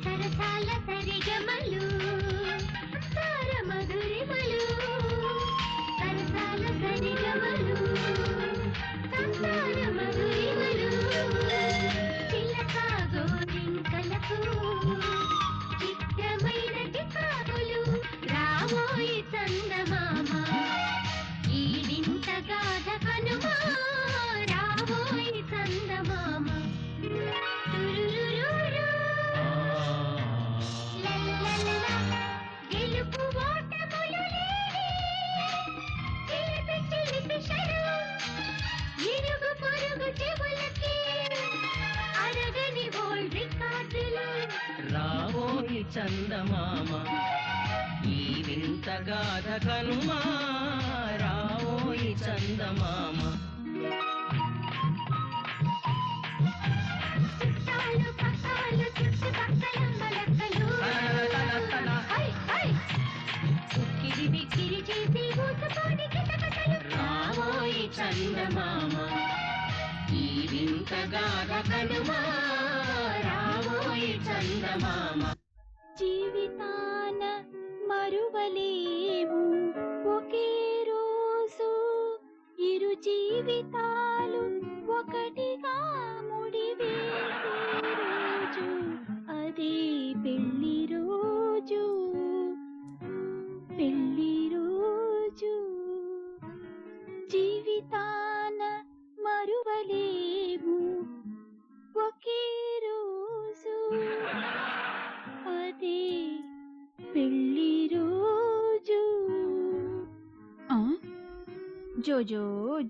సరసాల సరిగమలు మధురిమలు సరసాల సరిగమలు సంసార మధురిమలు చిలక గోరింకలకు చిత్రమైన టికాకులు రావోయి చందమామ ఈ వింత గాథ కనుమా రావోయి చందమామ గెలుపు ఓటములు ఇరుగు పొరుగు చెవులకి అరగని ఓల్డ్ రికార్డులు రావోయి చందమామ ఈ వింత గాథ కనుమా రావోయి చందమామ చుట్టాలు పక్కాలు చుట్టుపక్కల మలకలు ఉక్కిరి బిక్కిరి చేసి ఊసుకొని కిటకటలు రావోయి చందమామ ఈ వింత గాథ కనుమా రావోయి చందమామ జీవితాన మరువలేము ఒకే రోజు ఇరు జీవితాలు ఒకటిగా ముడివేసే రోజు అదే పెళ్లి రోజు పెళ్లి రోజు జీవితాన మరువలేము ఒకే రోజు అదే పెళ్లి రోజు జోజో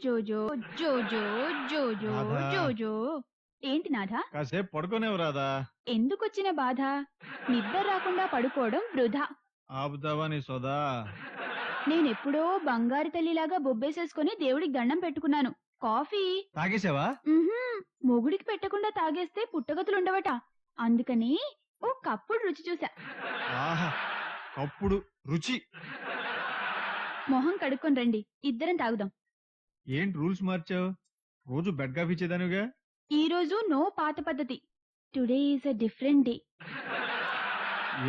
జోజో జోజో జోజో రాధా. జోజో ఏంటి నాథా కాసేపు పడుకోనేవు రాదా? ఎందుకొచ్చిన బాధ నిద్ర రాకుండా పడుకోవడం వృధా ఆపుతావా నీ సోదా? నేనెప్పుడో బంగారు తల్లిలాగా బొబ్బేసేసుకుని దేవుడికి దండం పెట్టుకున్నాను. కాఫీ తాగేసావా? మొగుడికి పెట్టకుండా తాగేస్తే పుట్టగతులుండవట. అందుకని ఓ కప్పుడు రుచి చూసా. ఆహా, అప్పుడు రుచి. మొహం కడుక్కొని రండి, ఇద్దరం తాగుదాం. ఏంటి రూల్స్ మార్చావు? రోజు బెడ్ కాఫీ ఇచ్చేదానుగా. ఈ రోజు నో పాత పద్ధతి. Today is a different day.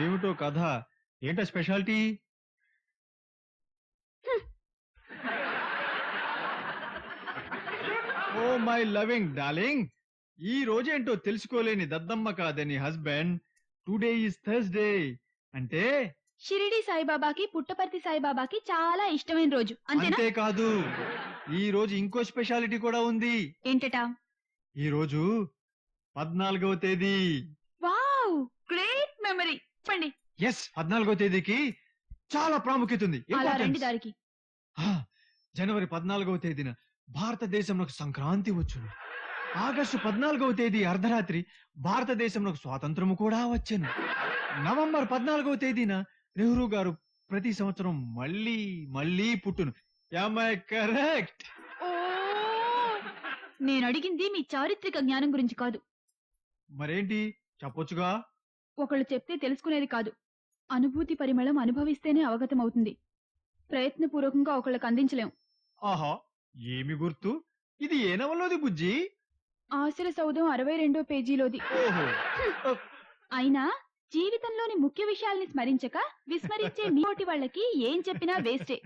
ఏమిటో కథ? ఏంటో speciality? Oh my loving darling, ఈ రోజేంటో తెలుసుకోలేని దద్దమ్మ కాదని హస్బెండ్. టుడే ఈస్ థర్స్డే అంటే షిరిడి సాయిబాబాకి పుట్టపర్తి సాయిబాబాకి చాలా ఇష్టమైన రోజు, అంతేనా? అంతేకాదు, ఈ రోజు ఇంకో స్పెషాలిటీ కూడా ఉంది. ఏంటట? ఈ రోజు 14వ తేదీ. Wow, great memory. చెప్పండి. ఎస్, 14వ తేదీకి చాలా ప్రాముఖ్యత ఉంది. అలా రండి Importance. దారికి. జనవరి 14వ తేదీన భారతదేశంలో సంక్రాంతి వచ్చును. ఆగస్టు 14వ తేదీ అర్ధరాత్రి భారతదేశంలో స్వాతంత్రము కూడా వచ్చెను. నవంబర్ 14వ తేదీన నెహ్రూ గారు ప్రతి సంవత్సరం మళ్ళీ మళ్ళీ పుట్టును. Am I correct? ఓ, నేను అడిగింది మీ చారిత్రక జ్ఞానం గురించి కాదు. మరేంటి చెప్పొచ్చుగా? ఒకళ్ళు చెప్తే తెలుసుకునేది కాదు. అనుభూతి పరిమళం అనుభవిస్తేనే అవగతమవుతుంది. ప్రయత్నపూర్వకంగా ఒకళ్ళకి అందించలేం. ఆహా, ఏమి గుర్తు? ఇది ఏ నవలోది బుజ్జి? ఆశల సౌధం 62వ పేజీలోది. ఓహో, అయినా జీవితంలోని ముఖ్య విషయాల్ని స్మరించక విస్మరించే మీటి వాళ్ళకి ఏం చెప్పినా వేస్టే.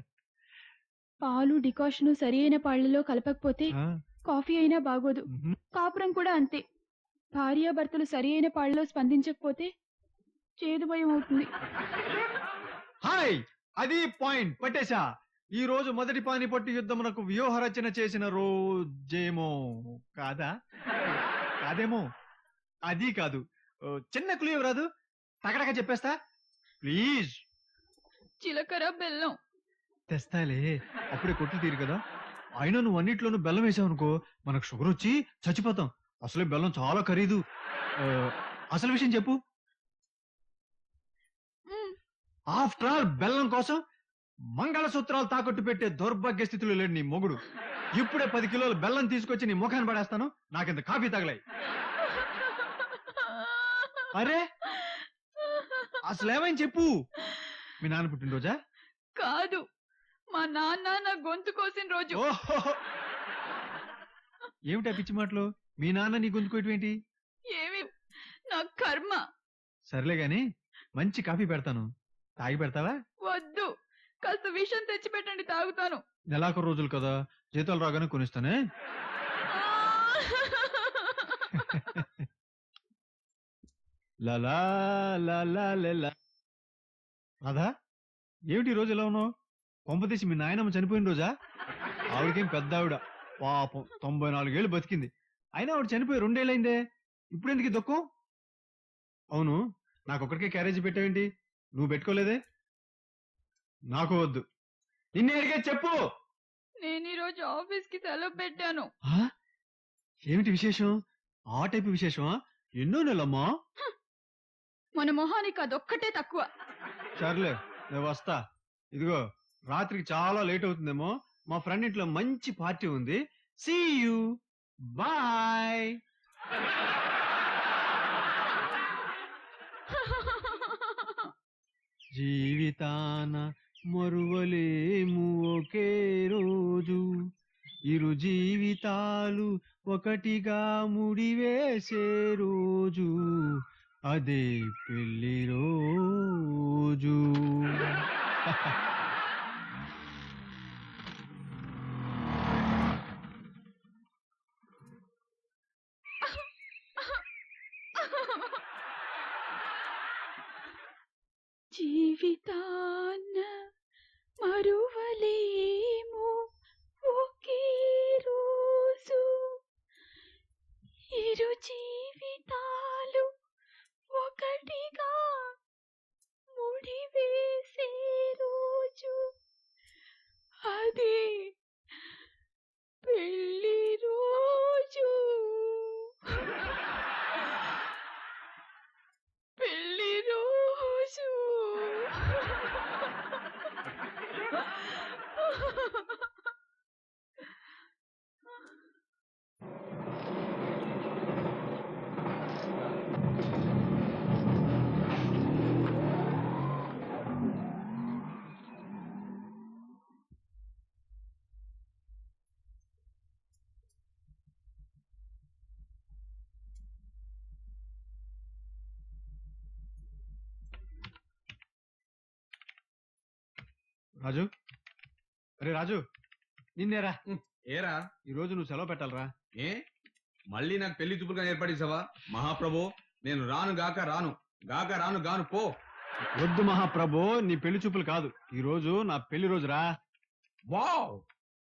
పాలు డికాషను సరి అయిన పాళ్లలో కలపకపోతే ఆ, కాఫీ అయినా బాగోదు. మ్హూ. కాపురం కూడా అంతే. భార్యాభర్తలు సరి అయిన పాళ్లలో స్పందించకపోతే చేదు భయం అవుతుంది. హాయ్, అది పాయింట్ పట్టేశా. ఈ రోజు మొదటి పానిపట్టు యుద్ధమునకు వ్యూహ రచన చేసిన రోజేమో కాదా? కాదేమో. అది కాదు. చిన్న క్లూ రాదు? టకటక చెప్పేస్తా ప్లీజ్. చిలకర బెల్లం. తెస్తాలే, అప్పుడే కొట్టు తీరు కదా. అయినా నువ్వు అన్నిట్లోనూ బెల్లం వేసావు అనుకో, మనకు షుగర్ వచ్చి చచ్చిపోతాం. అసలే బెల్లం చాలా ఖరీదు. అసలు విషయం చెప్పు. ఆఫ్టర్ ఆల్ బెల్లం కోసం మంగళసూత్రాలు తాకట్టు పెట్టే దౌర్భాగ్య స్థితిలో లేడు నీ మొగుడు. ఇప్పుడే 10 కిలోల బెల్లం తీసుకొచ్చి నీ ముఖాన్ని పడేస్తాను. నాకింత కాఫీ తగలాయి. అరే, అసలేమైంది చెప్పు. మీ నాన్న పుట్టినరోజా? కాదు, మా నాన్న నా గొంతు కోసిన రోజు. ఓహో, ఏమిటా పిచ్చి మాటలు? మీ నాన్న నీ గొంతుకోవటం ఏంటి? ఏమి నా కర్మ. సర్లే గాని మంచి కాఫీ పెడతాను, తాగి పెడతావా? వద్దు, కాస్త విషయం తెచ్చి పెట్టండి, తాగుతాను. నెలాఖరు రోజులు కదా, జీతాలు రాగానే కొనిస్తానే. లలా లలా లలా. రాధా, ఏమిటి ఈ రోజు ఎలా ఉన్నావు? కొంపతీసి మీ నాయనమ్మ చనిపోయిన రోజా? ఆవిడకేం పెద్ద ఆవిడ, పాపం 94 ఏళ్ళు బతికింది. అయినా ఆవిడ చనిపోయి 2 ఏళ్ళైందే, ఇప్పుడెందుకు ఈ దుఃఖం? అవును, నాకొక్కడికే క్యారేజీ పెట్టావేంటి? నువ్వు పెట్టుకోలేదే? నాకు వద్దు. నిన్నే అడిగే చెప్పు. నేను ఈ రోజు ఆఫీస్ కి సెలవు పెట్టాను. ఆ? ఏమిటి విశేషం? ఆ టైపు విశేషమా? ఎన్నో నెలమ్మా. మన మొహానికి అదొక్కటే తక్కువ. సర్లే, నేను వస్తా. ఇదిగో, రాత్రికి చాలా లేట్ అవుతుందేమో, మా ఫ్రెండ్ ఇంట్లో మంచి పార్టీ ఉంది. See you, bye. జీవితాన మరువలేము ఒకే రోజు, ఇరు జీవితాలు ఒకటిగా ముడివేసే రోజు, అదే పెళ్లి రోజు. జీవితాన్న మరువలేము ఒకే రోజు, ఇరు జీవితాలు ఒకటిగా ముడివేసే రోజు, అది పెళ్లి రోజు. పెళ్లి రోజు. రాజు, అరే రాజు, నిన్నేరా. ఏరా ఈ రోజు నువ్వు సెలవు పెట్టాలరా. ఏ మళ్ళీ నాకు పెళ్లి చూపులుగా ఏర్పడేసావా? మహాప్రభు, నేను రాను గాక రాను, గాక రాను గాను పో. వద్దు మహాప్రభు, నీ పెళ్లి చూపులు కాదు, ఈ రోజు నా పెళ్లి రోజురా. Wow,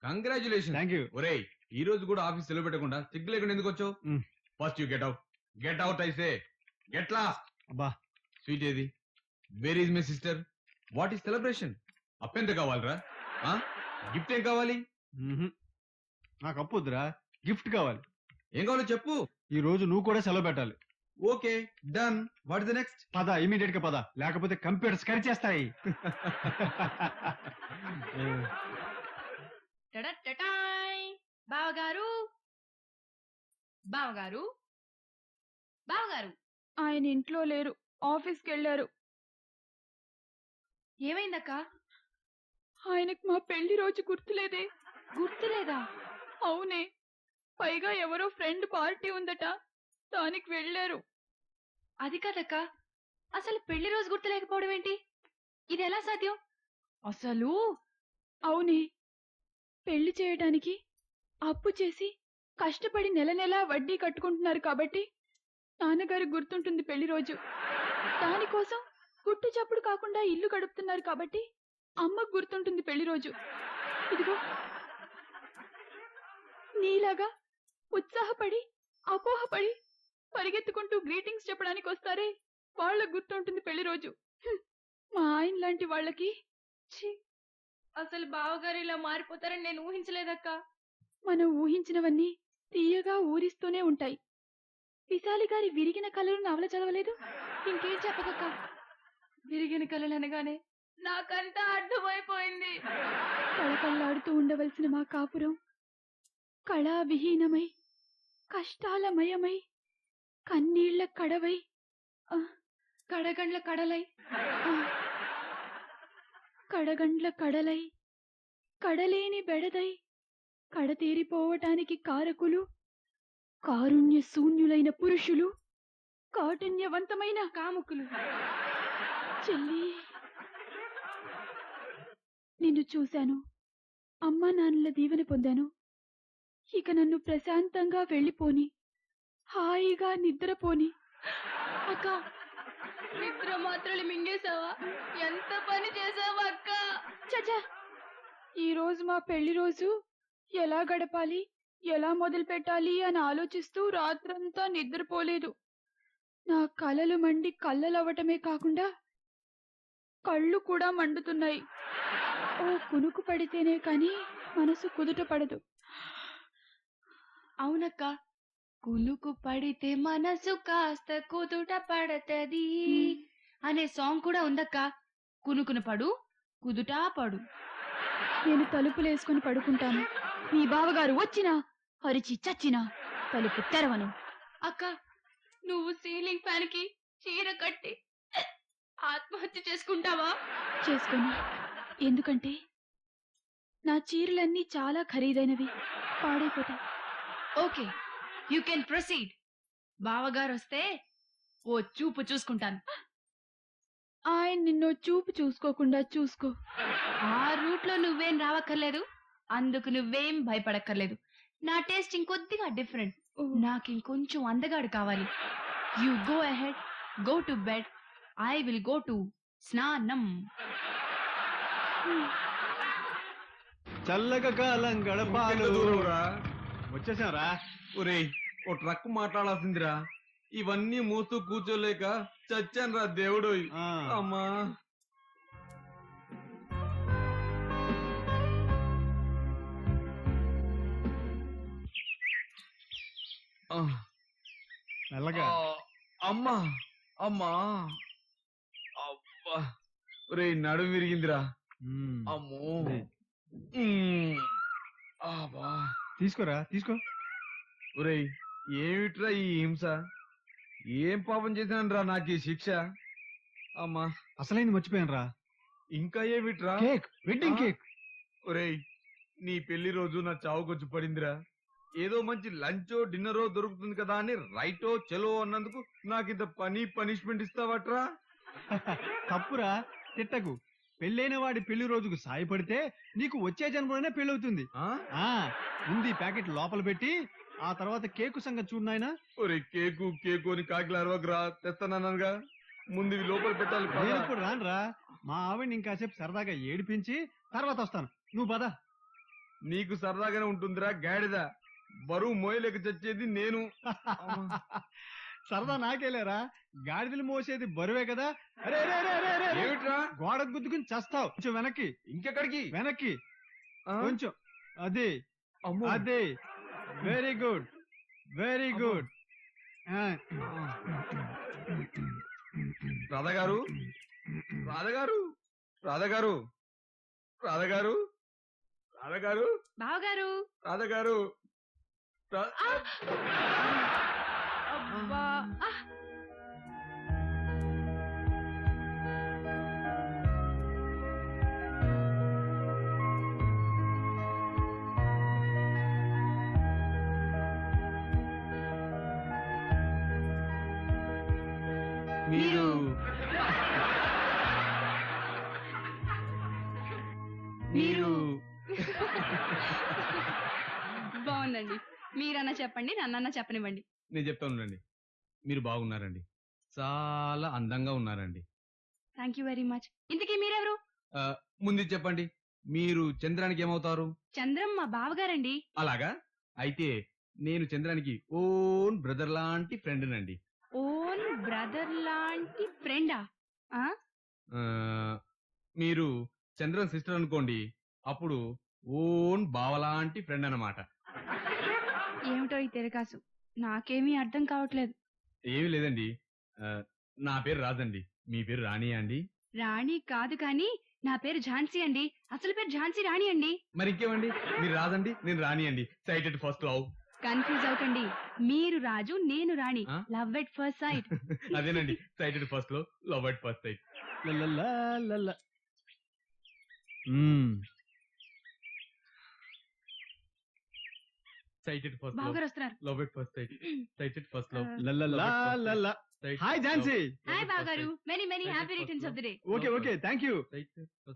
congratulation. Thank you. ఒరేయ్, ఈ రోజు కూడా ఆఫీస్ సెలవు పెట్టకుండా సిగ్గు లేకుండా ఎందుకు వచ్చావు? మ్. ఫస్ట్ యూ గెట్ అవుట్ అయితే గెట్ లాస్ట్. అబ్బా, స్వీట్ ఏది? Where is my sister? What is celebration? అప్పెంత కావాలరా? గిఫ్ట్ ఏం కావాలి? మ్మ్హ్. నాకు అప్పొద్దురా, గిఫ్ట్ కావాలి. ఏం కావాలో చెప్పు. ఈ రోజు నువ్వు కూడా సెలవు పెట్టాలి. Okay, done. What is the next? పద, ఇమీడియట్ గా పద, లేకపోతే కంప్యూటర్స్ కరిచేస్తాయి. టడటటాయ్! బావగారు బావగారు బావగారు ఆయన ఇంట్లో లేరు, ఆఫీస్కి వెళ్ళారు. ఏమైందక్క? ఆయనకు మా పెళ్లి రోజు గుర్తులేదే. గుర్తులేదా? అవునే, పైగా ఎవరో ఫ్రెండ్ పార్టీ ఉందట, దానికి వెళ్ళారు. అది కాదక్క, అసలు పెళ్లి రోజు గుర్తులేకపోవడం ఏంటి? ఇది ఎలా సాధ్యం? అసలు అవునే, పెళ్లి చేయడానికి అప్పు చేసి కష్టపడి నెల నెలా వడ్డీ కట్టుకుంటున్నారు కాబట్టి నాన్నగారు గుర్తుంటుంది పెళ్లి రోజు. దానికోసం గుట్టు చప్పుడు కాకుండా ఇల్లు గడుపుతున్నారు కాబట్టి అమ్మకు గుర్తుంటుంది పెళ్లి రోజు. ఇదిగో, నీలాగా ఉత్సాహపడి అపోహపడి పరిగెత్తుకుంటూ గ్రీటింగ్స్ చెప్పడానికి వస్తారే, వాళ్ళకు గుర్తుంటుంది పెళ్లి రోజు. మా ఆయన లాంటి వాళ్ళకి ఛీ, అసలు బావగారు ఇలా మారిపోతారని నేను ఊహించలేదక్క. మనం ఊహించినవన్నీ తీయగా ఊరిస్తూనే ఉంటాయి. విశాలి గారి విరిగిన కళలు నవల చదవలేదు? ఇంకేం చెప్పకక్క, విరిగిన కలలు అనగానే నాకంతా అర్థమైపోయింది. కళకళ్ళాడుతూ ఉండవలసిన మా కాపురం కళా విహీనమై, కష్టాలమయమై, కన్నీళ్ల కడవై, కడగండ్ల కడలై, కడగండ్ల కడలై, కడలేని బెడదై, కడతీరిపోవటానికి కారకులు కారుణ్య శూన్యులైన పురుషులు, కాఠిన్యవంతమైన కాముకులు. చెల్లి, నిన్ను చూశాను, అమ్మా నాన్నల దీవెన పొందాను. ఇక నన్ను ప్రశాంతంగా వెళ్ళిపోని, హాయిగా నిద్రపోని. అక్క, నిద్ర మాత్రలు మింగేశావా? ఎంత పని చేసావా అక్క? చచ్చా, ఈ రోజు మా పెళ్లి రోజు ఎలా గడపాలి, ఎలా మొదలు పెట్టాలి అని ఆలోచిస్తూ రాత్రంతా నిద్రపోలేదు. నా కలలు మండి కళ్ళలవ్వటమే కాకుండా కళ్ళు కూడా మండుతున్నాయి. ఓ కునుకు పడితేనే కాని మనసు కుదుట పడదు. అవునక్క, కునుకు పడితే మనసు కాస్త కుదుట పడతది అనే సాంగ్ కూడా ఉందక్క. కునుకున పడు, కుదుటా పడు. నేను తలుపులేసుకుని పడుకుంటాను. మీ బావగారు వచ్చినా అరిచి చచ్చినా తలుపు తెరవను. అక్క, నువ్వు సీలింగ్ ఫ్యాన్ కి చీర కట్టి ఆత్మహత్య చేసుకుంటావా? చేసుకోను. ఎందుకంటే నా చీరలన్నీ చాలా ఖరీదైనవి, పాడైపోతాయి. Okay, you can proceed. బావగారు వస్తే ఓ చూపు చూసుకుంటాను. ఆయన నిన్నో చూపు చూసుకోకుండా చూసుకో. ఆ రూట్ లో నువ్వేం రావక్కర్లేదు, అందుకు నువ్వేం భయపడక్కర్లేదు. నా టేస్ట్ ఇంకొద్దిగా డిఫరెంట్. నాకు ఇంకొంచెం అందగాడు కావాలి. You go ahead, go to bed, I will go to స్నానం. చల్లగా కాలం గడపాలు. ఇంకెంత దూరంరా? వచ్చేసారా? ఒరేయ్, ఓ ట్రక్ మాట్లాడాల్సిందిరా. ఇవన్నీ మోస్తూ కూర్చోలేక చచ్చానురా దేవుడు. అమ్మా, ఆ, మెల్లగా. అమ్మా, అమ్మా, అబ్బా, ఒరేయ్ నడుము విరిగిందిరా. మ్మ్. అమ్మో, అదే. అబ్బా, తీసుకోరా, తీసుకో. ఒరేయ్ ఏమిట్రా ఈ హింస? ఏం పాపం చేశానురా నాకు ఈ శిక్ష? అమ్మా, అసలైంది మర్చిపోయాను రా. ఇంకా ఏమిట్రా? కేక్, వెడ్డింగ్ ఆ? కేక్. ఒరేయ్, నీ పెళ్లి రోజు నా చావుకొచ్చి పడిందిరా. ఏదో మంచి లంచో డిన్నరో దొరుకుతుంది కదా అని రైటో చెలో అన్నందుకు నాకింత పనిష్మెంట్ ఇస్తావట్రా? తప్పురా, తిట్టకు. పెళ్ళైన వాడి పెళ్లి రోజుకు సాయపడితే నీకు వచ్చే జన్మలోనే పెళ్ళవుతుంది. ఆ? ఆ ముందు ప్యాకెట్ లోపల పెట్టి ఆ తర్వాత కేకు సంగతి చూడు నాయనా. ఒరే కేకు కేకు అని కాకిల అరవకరా, తెస్తానన్నానుగా. ముందు ఇవి లోపల పెట్టాలి పద. నేను ఇప్పుడు రానురా. మా ఆవిడని ఇంకాసేపు సరదాగా ఏడిపించి తర్వాత వస్తాను. నువ్వు పద. నీకు సరదాగానే ఉంటుందిరా గాడిద. బరువు మోయలేక చచ్చేది నేను. సరదా నాకేలేరా, గాడిదలు మోసేది బరువే కదా. అరే అరే అరే అరే అరే, అరే. ఏమిట్రా? గోడ గుద్దుకుని చస్తావు. కొంచెం వెనక్కి, ఇంకెక్కడికి? వెనక్కి ఆ? కొంచెం. అదే అమ్మో. అదే, వెరీ గుడ్, వెరీ గుడ్. రాధగారు, రాధగారు, రాధగారు, రాధగారు, రాధగారు, బావగారు, రాధగారు. అబ్బా, ఆ, మీరు మీరు బాగుందండి. మీరన్నా చెప్పండి, నన్నన్నా చెప్పనివ్వండి. నేను చెప్తానుండండి. మీరు బాగున్నారండి, చాలా అందంగా ఉన్నారండి. Thank you very much. ఇంతకీ మీరెవరు? ముందు చెప్పండి, మీరు చంద్రానికి ఏమవుతారు? చంద్రం మా బావగారండి. అలాగా? అయితే నేను చంద్రానికి ఓన్ బ్రదర్ లాంటి ఫ్రెండ్ నండి. ఓన్ బ్రదర్ లాంటి ఫ్రెండా? ఆ, మీరు చంద్రన్ సిస్టర్ అనుకోండి, అప్పుడు ఓన్ బావలాంటి ఫ్రెండ్ అన్నమాట. ఏమిటో ఈ తెరకాసు, నాకేమీ అర్థం కావట్లేదు. ఏమీ లేదండి. నా పేరు రాజండి, మీ పేరు రాణి అండి? రాణి కాదు కానీ నా పేరు ఝాన్సీ అండి. అసలు పేరు ఝాన్సీ రాణి అండి. మరి ఇంకేమండి, మీరు రాజండి, నేను రాణి అండి. Sighted first love. కన్ఫ్యూజ్ అవకండి. మీరు రాజు, నేను రాణి. ఆ? Love at first sight. అదేనండి, సైటెడ్ ఫస్ట్ లో లవ్ ఎట్ ఫస్ట్ సైట్. లలలా, లల. మ్మ్. Sighted first love. బావగారు వస్తున్నారు. Love at first sight. Sighted first love. లల్లలా. హాయ్ ఝాన్సీ. హాయ్ బావగారు. Many many happy returns of the day. Okay thank you.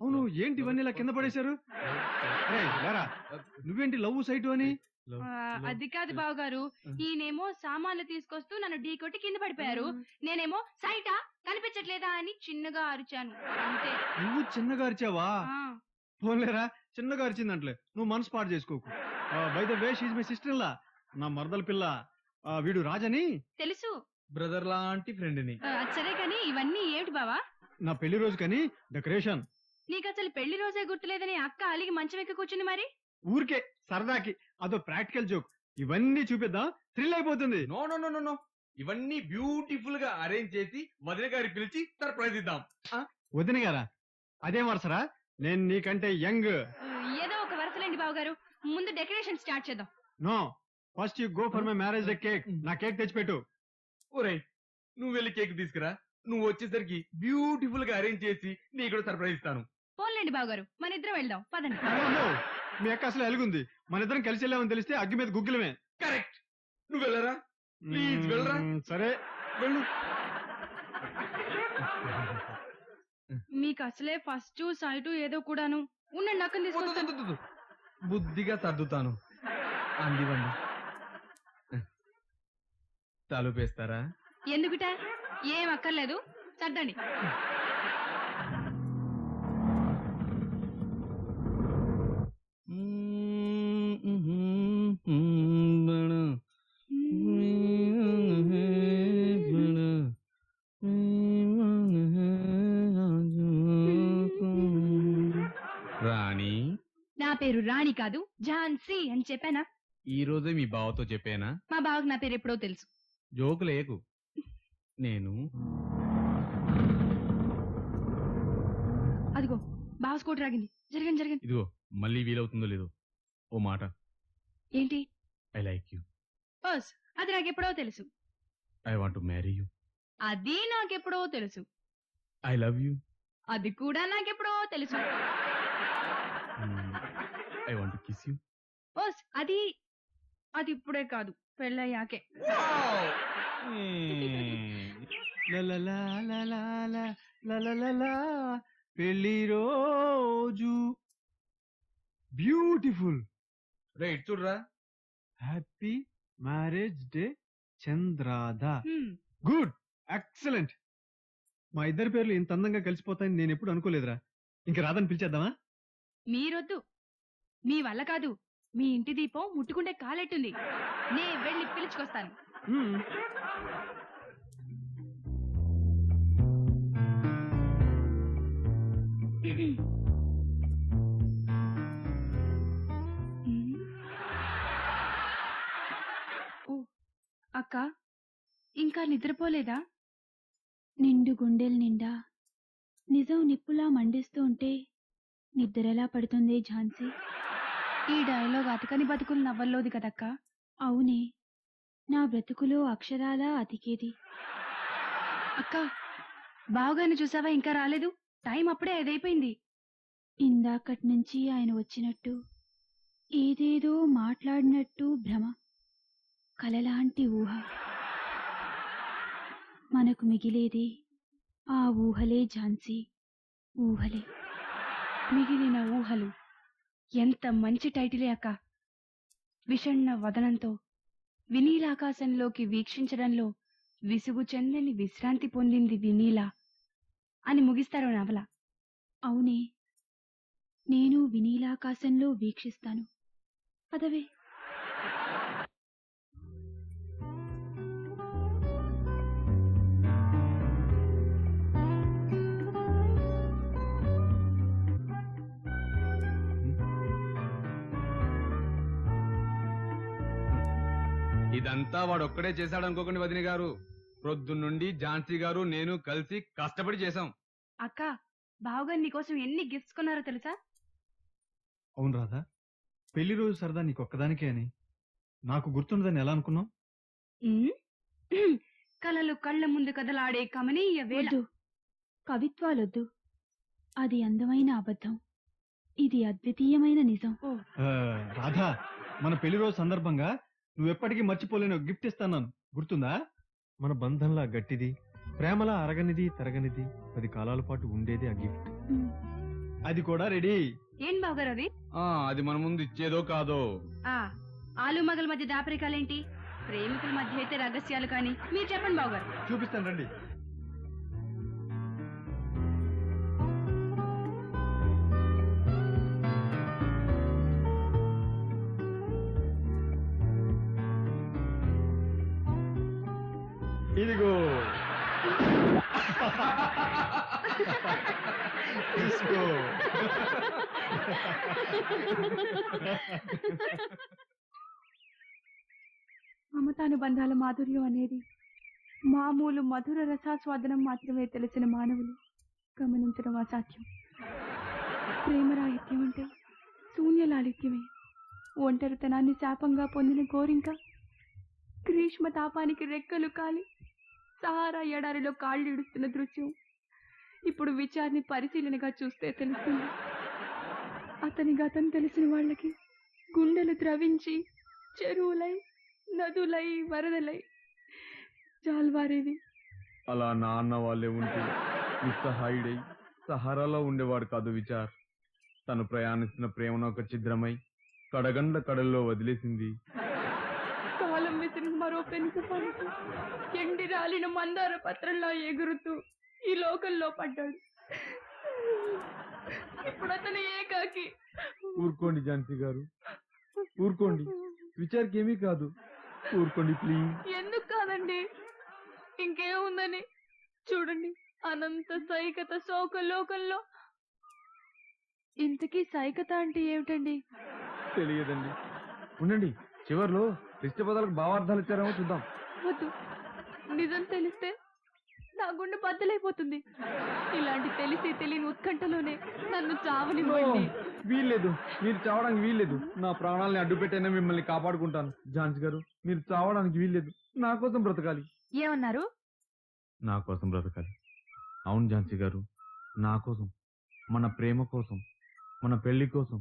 అవును ఏంటి ఇవన్నీ ఇలా కింద పడేశారు? ఏయ్, లేరా. నువ్వేంటి లవ్ సైట్ అని? అది కాదు బావగారు, ఈయనేమో సామాన్లు తీసుకొస్తూ నన్ను ఢీ కొట్టి కింద పడిపోయారు. నేనేమో సైటా కనిపించట్లేదా అని చిన్నగా అరిచాను అంతే. నువ్వు చిన్నగా అరిచావా? ఆ, పోన్లేరా, చిన్నగా అరిచిందంటలే, నువ్వు మనసు పాడు చేసుకోకు. By the way she's my sister లా, నా మరదల పిల్ల. వీడు రాజని తెలుసు. బ్రదర్ లాంటి ఫ్రెండ్ ని. అది సరే కానీ ఇవన్నీ ఏమిటి బావా? నా పెళ్లి రోజు కానీ డెకరేషన్. నీకు అసలు పెళ్లి రోజే గుర్తులేదని అక్క అలిగి మంచం ఎక్కి కూర్చుంది మరి. ఊరికే సరదాకి, అదో ప్రాక్టికల్ జోక్. ఇవన్నీ చూపిద్దాం, థ్రిల్ అయిపోతుంది. No no no no no, ఇవన్నీ బ్యూటిఫుల్ గా అరేంజ్ చేసి వదిన గారి పిలిచి సర్ప్రైజ్ ఇద్దాం. వదిన గారా? అదేం వరుసరా? నేను నీకంటే యంగ్. ఏదో ఒక వరసలేండి బావగారు, ముందు డెకరేషన్ స్టార్ట్ చేద్దాం. No, first you go for my marriage day cake. నా కేక్ తెచ్చిపెట్టు. ఒరేయ్, నువ్వు వెళ్ళి కేక్ తీసుకురా. నువ్వు వచ్చేసరికి బ్యూటిఫుల్ గా అరేంజ్ చేసి నీ కూడా సర్ప్రైజ్ ఇస్తాను. పోన్లేండి బావగారు, మన ఇద్దరం వెళ్దాం పదండి. అయ్యో, మీ అక్క అసలు ఎలుగుంది. మన ఇద్దరం కలిసి వెళ్ళామని తెలిస్తే అగ్గి మీద గుగ్గిలమే. కరెక్ట్. నువ్వు వెళ్ళరా, ప్లీజ్ వెళ్ళరా. సరే వెళ్ళు. మీకు అసలే ఫస్ట్ సైటు ఏదో కూడాను. ఉండండి అక్కని తీసుకొస్తాను. వద్దు, వద్దు, వద్దు. బుద్ధిగా సర్దుతాను. అందివ్వండి. తలుపేస్తారా? ఎందుకుట? ఏం అక్కర్లేదు, సర్దండి. రాణి, నా పేరు రాణి కాదు ఝాన్సీ అని చెప్పానా? ఈ రోజే మీ బావతో చెప్పానా? మా బావకు నా పేరు ఎప్పుడో తెలుసు. జోకు లేకు. నేను అదిగో బావ స్కూటర్ ఆగింది. జరగండి జరగండి. ఇదిగో మళ్ళీ వీలవుతుందో లేదో ఓ మాట. ఏంటి? I like you. ఓస్, అది నాకెప్పుడో తెలుసు. I want to marry you. అది నాకెప్పుడో తెలుసు. I love you. అది కూడా నాకెప్పుడో తెలుసు. I want to kiss you. ఓస్, అది అది ఇప్పుడే కాదు, పెళ్ళయ్యాకే. లలలా, పెళ్లి రోజు బ్యూటిఫుల్. రైట్ చూడరా. హ్యాపీ మ్యారేజ్ డే చంద్రాధ. హ్మ్. Good, excellent. మా ఇద్దరి పేర్లు ఇంత అందంగా కలిసిపోతాయని నేను ఎప్పుడు అనుకోలేదురా. ఇంక రాదని పిలిచేద్దామా? మీరొద్దు, మీ వల్ల కాదు. మీ ఇంటి దీపం ముట్టుకుంటే కాలెట్టుంది. నే వెళ్ళి పిలుచుకొస్తాను. మ్మ్. ఓ, అక్క ఇంకా నిద్రపోలేదా? నిండు గుండెల నిండా నిజం నిప్పులా మండిస్తూ ఉంటే నిద్రెలా పడుతుంది ఝాన్సీ? ఈ డైలాగ్ అతకని బతుకులు నవ్వల్లోది కదక్క. అవునే, నా బ్రతుకులో అక్షరాలా అతికేది. అక్క, బావగారిని చూసావా? ఇంకా రాలేదు. టైం అప్పుడే 5 అయిపోయింది. ఇందాకటి నుంచి ఆయన వచ్చినట్టు, ఏదేదో మాట్లాడినట్టు భ్రమ, కలలాంటి ఊహ. మనకు మిగిలేది ఆ ఊహలే ఝాన్సీ, ఊహలే. మిగిలిన ఊహలు. ఎంత మంచి టైటిలే అక్క. విషణ్ణ వదనంతో వినీలాకాశంలోకి వీక్షించడంలో విసుగు చెందని విశ్రాంతి పొందింది వినీలా అని ముగిస్తారు నవల. అవునే, నేను వినీలాకాశంలో వీక్షిస్తాను. పదవే. ఇదంతా వాడు ఒక్కడే చేశాడు అనుకోకండి వదిన గారు. ప్రొద్దున్నుండి ఝాన్సీ గారు నేను కలిసి కష్టపడి చేశాం. అక్క, బావగారు నీకోసం ఎన్ని గిఫ్ట్స్ కొన్నారో తెలుసా? అవును రాధా, పెళ్లి రోజు సరదా నీకొక్కదానికే అని. నాకు గుర్తుండదని ఎలా అనుకున్నావు? కలలు కళ్ళ ముందు కదలాడే కమనీయ వేళ. వద్దు, కవిత్వాలొద్దు. అది అందమైన అబద్ధం, ఇది అద్వితీయమైన నిజం. రాధా, మన పెళ్లి రోజు సందర్భంగా నువ్వు ఎప్పటికీ మర్చిపోలేని ఒక గిఫ్ట్ ఇస్తాను, గుర్తుందా? మన బంధంలా గట్టిది, ప్రేమలా అరగనిది తరగనిది, 10 కాలాల పాటు ఉండేది ఆ గిఫ్ట్. అది కూడా రెడీ. ఏం బావగారు అది? అది మన ముందు ఇచ్చేదో కాదో. ఆలు మగల మధ్య దాపరికాలేంటి? ప్రేమికుల మధ్య అయితే రహస్యాలు కానీ. మీరు చెప్పండి బావగారు. చూపిస్తాను రండి. ఇదిగో తీసుకో. మమతానుబంధాల మాధుర్యం అనేది మామూలు మధుర రసాస్వాదనం మాత్రమే తెలిసిన మానవులు గమనించడం అసాధ్యం. ప్రేమరాహిత్యం అంటే శూన్యలాలిత్యమే. ఒంటరితనాన్ని శాపంగా పొందిన గోరింక గ్రీష్మ తాపానికి రెక్కలు కాలి సహారా ఎడారిలో కాళ్ళు ఇడుస్తున్న దృశ్యం ఇప్పుడు విచార్ని పరిశీలనగా చూస్తే తెలుస్తుంది. అతని గతం తెలిసిన వాళ్ళకి గుండెలు ద్రవించి చెరువులై నదులై వరదలై జాల్వారేది. అలా నాన్న వాళ్ళే ఉంటే నిస్సహాయుడై సహారాలో ఉండేవాడు కాదు విచార్. తను ప్రయాణిస్తున్న ప్రేమను ఒక ఛిద్రమై కడగండ్ల కడల్లో వదిలేసింది. కాలం విసిరిన మరో పెనుకు పడుతూ ఎండి రాలిన మందార పత్రంలో ఎగురుతూ ఈ లోకంలో పడ్డాడు. ఇప్పుడు అతను ఏకాకి. ఊరుకోండి ఝాన్సీ గారు, ఊరుకోండి. విచార్కి ఏమీ కాదు, ఊరుకోండి ప్లీజ్. ఎందుకు కాదండి, ఇంకేముందని చూడండి. అనంత సైకత శోక లోకంలో. ఇంతకీ సైకత అంటే ఏమిటండి? తెలియదండి. ఉండండి, చివర్లో ఇష్టపదాలకు భావార్థాలు ఇచ్చారేమో చూద్దాం. వద్దు, నిజం తెలిస్తే నా గుండె బద్దలైపోతుంది. ఇలాంటి తెలిసి తెలియని ఉత్కంఠలోనే నన్ను చావనివ్వండి. వీల్లేదు, మీరు చావడానికి వీల్లేదు. నా ప్రాణాలని అడ్డు పెట్టైనా మిమ్మల్ని కాపాడుకుంటాను. ఝాన్సీ గారు, మీరు చావడానికి వీల్లేదు. నా కోసం బ్రతకాలి. ఏమన్నారు? నా కోసం బ్రతకాలి. అవును ఝాన్సీ గారు, నా కోసం, మన ప్రేమ కోసం, మన పెళ్లి కోసం,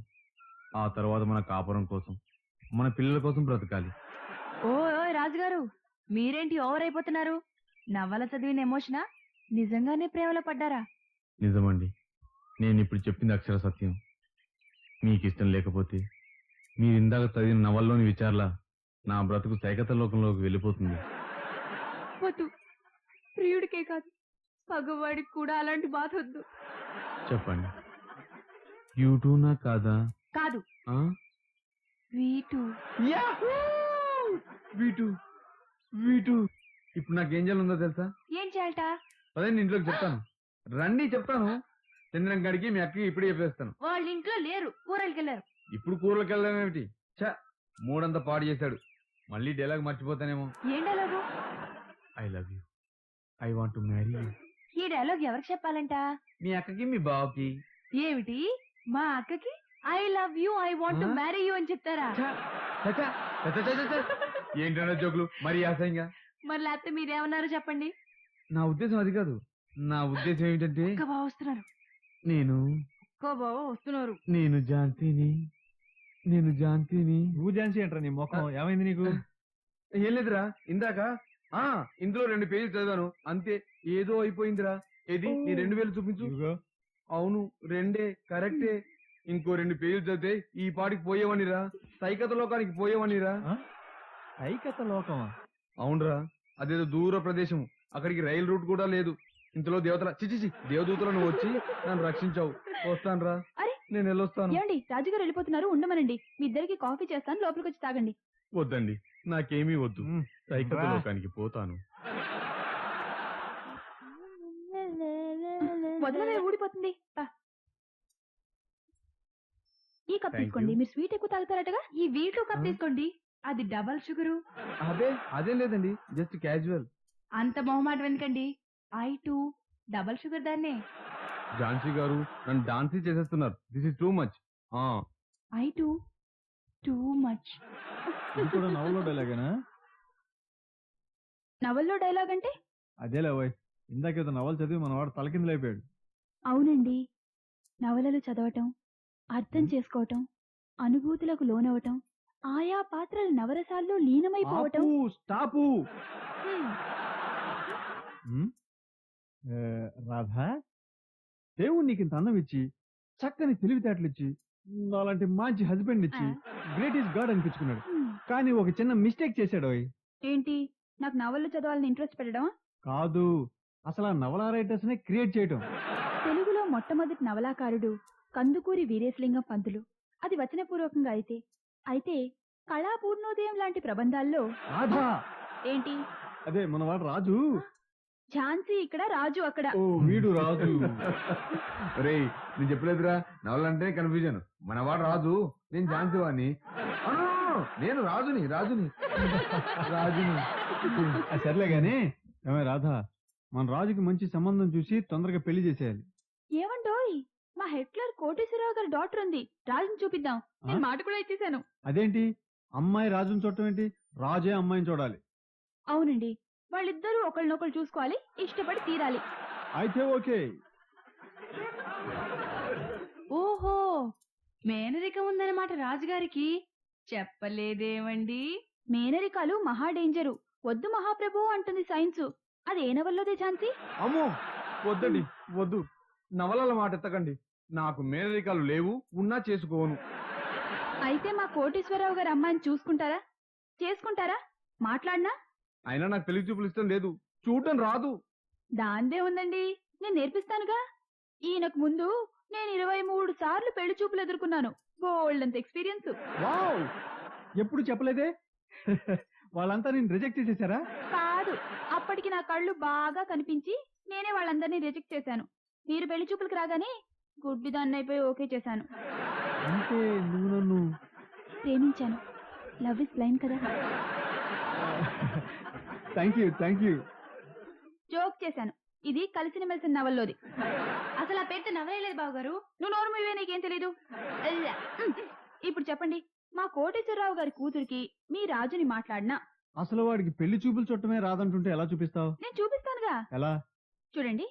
ఆ తర్వాత మన కాపురం కోసం, మన పిల్లల కోసం బ్రతకాలి. ఓ రాజుగారు, మీరేంటి ఓవర్ అయిపోతున్నారు? నవల చదివిన ఎమోషనా? నిజంగానే ప్రేమలో పడ్డారా? నిజమండి, నేను ఇప్పుడు చెప్పింది అక్షర సత్యం. మీకు ఇష్టం లేకపోతే మీరు ఇందాక చదివిన నవల్లోని విచారలా నా బ్రతుకు సైకత లోకంలోకి వెళ్ళిపోతుంది. వద్దు, ప్రియుడికే కాదు పగవాడికి కూడా అలాంటి బాధ వద్దు. చెప్పండి, యూటూనా కాదా? కాదు, ఆ? వీటు. వీటు, వీటు. ఇప్పుడు నాకేం చేయాలందో తెలుసా? ఏం చేయాలట? పదండి, ఇంట్లోకి చెప్తాను. రండి చెప్తాను. చంద్రం గడికి మీ అక్కకి ఇప్పుడే చెప్పేస్తాను. వాళ్ళ ఇంట్లో లేరు, కూరలకి వెళ్ళారు. ఇప్పుడు కూరలకు వెళ్ళడం ఏమిటి? మూడంతా పాడు చేశాడు. మళ్ళీ డైలాగ్ మర్చిపోతానేమో. ఏం dialogue? I love you, I want to marry you. ఈ డైలాగ్ ఎవరికి చెప్పాలంట? మీ అక్కకి మీ బావకి. ఏమిటి, మా అక్కకి I love you, I want to marry you అని చెప్తారా? ఏంటన్నా జోకులు మరి అసహ్యంగా. మరి లేకపోతే మీరేమన్నారు చెప్పండి. నా ఉద్దేశం అది కాదు. నా ఉద్దేశం ఏమిటంటే, బావ వస్తున్నారు. నేను బావ వస్తున్నారు. నేను ఝాన్సీని. నువ్వు ఝాన్సీ అంటారా? నీ ముఖం ఏమైంది నీకు? ఏం లేదురా, ఇందాక ఇందులో 2 పేజీలు చదివాను అంతే, ఏదో అయిపోయిందిరా. ఏది నీ 2000 చూపించు. ఇదిగో. అవును, 2 కరెక్టే. ఇంకో 2 పేజీలు చదివితే ఈ పాటికి పోయేవనిరా, సైకత లోకానికి పోయేవనిరా. సైకత లోకమా? అవునరా, అదేదో దూర ప్రదేశం, అక్కడికి రైలు రూట్ కూడా లేదు. ఇంతలో దేవదూతలను వచ్చి నన్ను రక్షించావు. వస్తానురా, అరే, నేను వెళ్ళొస్తాను. ఏమండి, రాజుగారు వెళ్ళిపోతున్నారు, ఉండమనండి. మీ ఇద్దరికి కాఫీ చేస్తాను, లోపలికి వచ్చి తాగండి. వద్దండి, నాకేమీ వద్దు. సైకత రా. లోకానికి పోతాను. వదలవే, ఊడిపోతుంది. ఈ కప్ Thank తీసుకోండి. you. మీరు స్వీట్ ఎక్కువ తాగుతారటగా. ఈ వీటు కప్ తీసుకోండి, అది డబల్ షుగరు. అదేం లేదండి, జస్ట్ క్యాజువల్. అంత మొహమాట ఎందుకండి? I2 డబల్ షుగర్ దాన్నే. ఝాన్సీ గారు నన్ను డాన్సీ చేసేస్తున్నారు. This is too much. I2 too much. ఇది కూడా నవల్లో డైలాగేనా? నవల్లో డైలాగ్ అంటే? అదేలే ఓయ్, ఇందాకేదో నవల చదివి మనవాడు తలకిందులైపోయాడు. అవునండి, నవలలు చదవటం, అర్థం చేసుకోవటం, అనుభూతులకు లోనవటం ఆయా పాత్రల నవరసాల్లో లీనమైపోవటం. స్టాపు. హ్మ్. రాధా, దేవుడు నీకు ఇంత అందం ఇచ్చి చక్కని తెలివితేటలు ఇచ్చి అలాంటి మంచి హస్బెండ్ ఇచ్చి గ్రేట్ ఈస్ గాడ్ అనిపించుకున్నాడు. హ్మ్. కానీ ఒక చిన్న మిస్టేక్ చేశాడు. ఏంటి, నాకు నవళ్ళు చదవాలని ఇంట్రెస్ట్ పెట్టడం? కాదు, అసలు ఆ నవలా రైటర్స్ నే క్రియేట్ చేయటం. తెలుగులో మొట్టమొదటి నవలాకారుడు కందుకూరి వీరేశలింగం పంతులు. అది వచనపూర్వకంగా అయితే కళా పూర్ణోదయం లాంటి ప్రబంధాల్లో రాధా, ఏంటి, అదే మనవాడు రాజు. ఝాన్సీ ఇక్కడ, రాజు అక్కడ. ఓ వీడు రాజు. రే, నేను చెప్పలేదురా నవలంటే కన్ఫ్యూజన్. మనవాడు రాజు, నేను ఝాన్సీ వాడిని. నేను రాజుని. సర్లే గాని ఏమే రాధా, మన రాజుకి మంచి సంబంధం చూసి తొందరగా పెళ్లి చేసేయాలి. ఏమండోయ్, మా హెడ్ క్లర్క్ కోటేశ్వరరావు గారి డాక్టర్ ఉంది, రాజుని చూపిద్దాం. నేను మాట కూడా ఇచ్చేశాను. అదేంటి, అమ్మాయి రాజుని చూడటం ఏంటి? రాజే అమ్మాయిని చూడాలి. అవునండి, వాళ్ళిద్దరూ ఒకళ్ళనొకళ్ళు చూసుకోవాలి, ఇష్టపడి తీరాలి. అయితే ఓకే. ఓహో, మేనరికం ఉందన్నమాట రాజుగారికి. చెప్పలేదేమండి? మేనరికాలు మహా డేంజరు. వద్దు మహాప్రభు అంటుంది సైన్స్. అది ఏ నవల్లోదే ఝాన్సీ? అమ్మో, వద్దండి, వద్దు. నవలల మాట ఎత్తకండి. నాకు మేనరికాలు లేవు, ఉన్నా చేసుకోను. అయితే మా కోటేశ్వరరావు గారి అమ్మాయిని చూసుకుంటారా, చేసుకుంటారా? మాట్లాడినా? అయినా నాకు పెళ్లి చూపులు ఇష్టం లేదు, చూడటం రాదు. దాందే ఉందండి, నేను నేర్పిస్తానుగా. ఈయనకు ముందు నేను 23 సార్లు పెళ్లి చూపులు ఎదుర్కొన్నాను. బోల్డంత ఎక్స్పీరియన్స్. వావ్, ఎప్పుడు చెప్పలేదే. వాళ్ళంతా నేను రిజెక్ట్ చేసేసారా? కాదు, అప్పటికి నా కళ్ళు బాగా కనిపించి నేనే వాళ్ళందరినీ రిజెక్ట్ చేశాను. మీరు పెళ్లి చూపులకు రాగానే గుడ్డిదాన్ని అయిపోయి ఓకే చేశాను. అంటే నువ్వు నన్ను ప్రేమించాను. లవ్ ఇస్ బ్లైండ్ కదా. Thank you. జోక్ చేశాను. ఇది కలిసిన మెలిసిన నవల్లోది. అసలు ఆ పేరుతో నవలే లేదు బావగారు. నువ్వు నోరు మీవే, నీకేం తెలీదు. ఇప్పుడు చెప్పండి, మా కోటేశ్వరరావు గారి కూతురికి మీ రాజుని మాట్లాడినా? అసలు వాడికి పెళ్లి చూపులు చుట్టమే రాదంటుంటే ఎలా చూపిస్తావు? నేను చూపిస్తానుగా. ఎలా? చూడండి,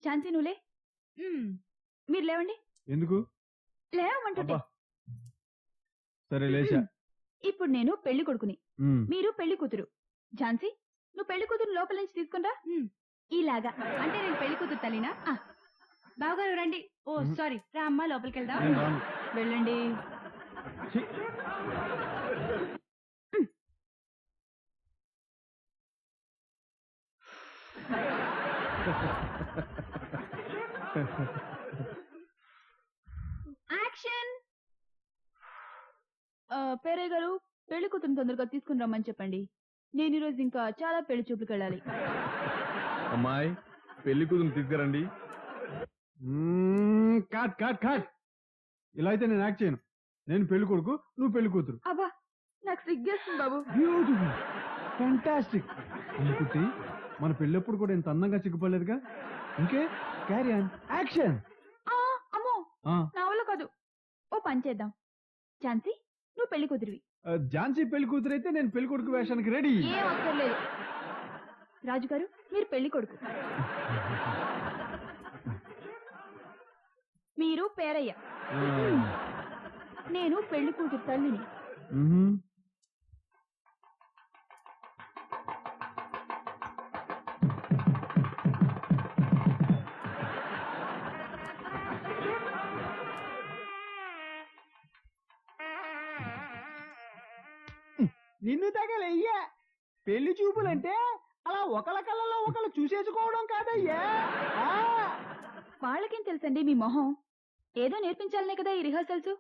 ఝాన్సీ నువ్వులే. మీరు లేవండి. ఎందుకు? లేవమంటుంటే. అబ్బా, సరే లేచా. ఇప్పుడు నేను పెళ్లి కొడుకుని, ఉమ్. మీరు పెళ్లి కూతురు. ఝాన్సీ, నువ్వు పెళ్లి కూతురు లోపల నుంచి తీసుకుంటా. ఇలాగా. అంటే నేను పెళ్లి కూతురు తల్లినా? బావగారు రండి. ఓ సారీ, రా అమ్మా, లోపలికి వెళ్దాం. నేను రాను. వెళ్ళండి. ఛీ. యాక్షన్. పేరయ్య గారు, పెళ్లి కూతురు తొందరగా తీసుకుని రమ్మని చెప్పండి. నేను ఈరోజు ఇంకా చాలా పెళ్లి చూపులకు వెళ్ళాలి. అమ్మాయి, పెళ్లి కూతురు తీసుకురండి. కాట్. ఇలా అయితే నేను యాక్ట్ చేయను. నేను పెళ్లి కొడుకు, నువ్వు పెళ్లి కూతురు. అబ్బా, నాకు సిగ్గేస్తుంది బాబు. Beautiful, fantastic. అనుకుంటే మన పెళ్ళప్పుడు కూడా ఇంత అందంగా సిగ్గుపడలేదుగా. ఇంకే, క్యారీ ఆన్, యాక్షన్. అమ్మో, నా వల్ల కాదు. ఓ పని చేద్దాం. ఝాన్సీ, నువ్వు పెళ్లి కూతురివి. ఝాన్సీ పెళ్లి కూతురు అయితే నేను పెళ్లి కొడుకు వేషానికి రెడీ. ఏం అక్కర్లేదు. రాజుగారు, మీరు పెళ్లి కొడుకు. మీరు పేరయ్య, నేను పెళ్లి కూతురు తల్లిని. నిన్ను తగలయ్యా. పెళ్లి చూపులంటే అలా ఒకళ్ళ కళ్ళలో ఒకళ్ళు చూసేసుకోవడం కాదయ్యా. వాళ్ళకేం తెలుసండి మీ మొహం. ఏదో నేర్పించాలనే కదా ఈ రిహర్సల్స్.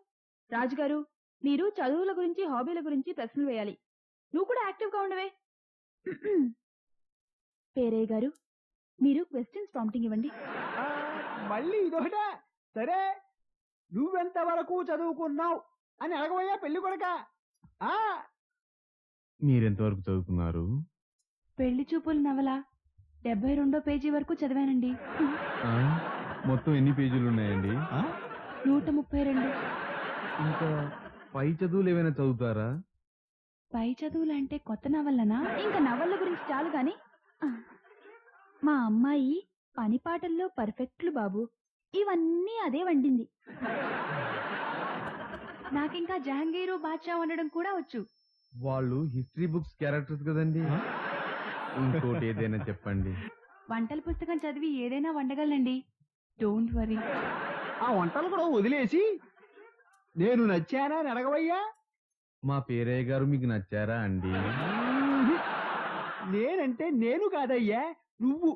రాజుగారు, మీరు చదువుల గురించి, హాబీల గురించి ప్రశ్నలు వేయాలి. నువ్వు కూడా యాక్టివ్ గా ఉండవే. పేరయ్య గారు, మీరు క్వశ్చన్స్ ప్రాంప్టింగ్ ఇవ్వండి. మళ్ళీ ఇదొకట. సరే, నువ్వెంత వరకు చదువుకున్నావు అని అడగబోయా పెళ్లి కొడక. మీరెంతవరకు చదువుకున్నారు? పెళ్లి చూపులు నవల 72వ పేజీ వరకు చదివానండి. మొత్తం ఎన్ని పేజీలు ఉన్నాయండి? 132. ఇంకా పై చదువులు ఏమైనా చదువుతారా? పై చదువులంటే కొత్త నవలనా? ఇంకా నవళ్ళ గురించి చాలు గాని, మా అమ్మాయి పని పాటల్లో పర్ఫెక్ట్లు బాబు. ఇవన్నీ అదే వండింది. నాకింకా జహంగీరు బాద్షా వండడం కూడా వచ్చు. వాళ్ళు హిస్టరీ బుక్స్ క్యారెక్టర్స్ కదండి. ఇంకోటి ఏదైనా చెప్పండి. వంటల పుస్తకం చదివి ఏదైనా వండగలనండి. Don't worry. ఆ వంటలు కూడా వదిలేసి నేను నచ్చానా అని అడగవయ్యా. మా పేరయ్య గారు మీకు నచ్చారా అండి? నేనంటే నేను కాదయ్యా, నువ్వు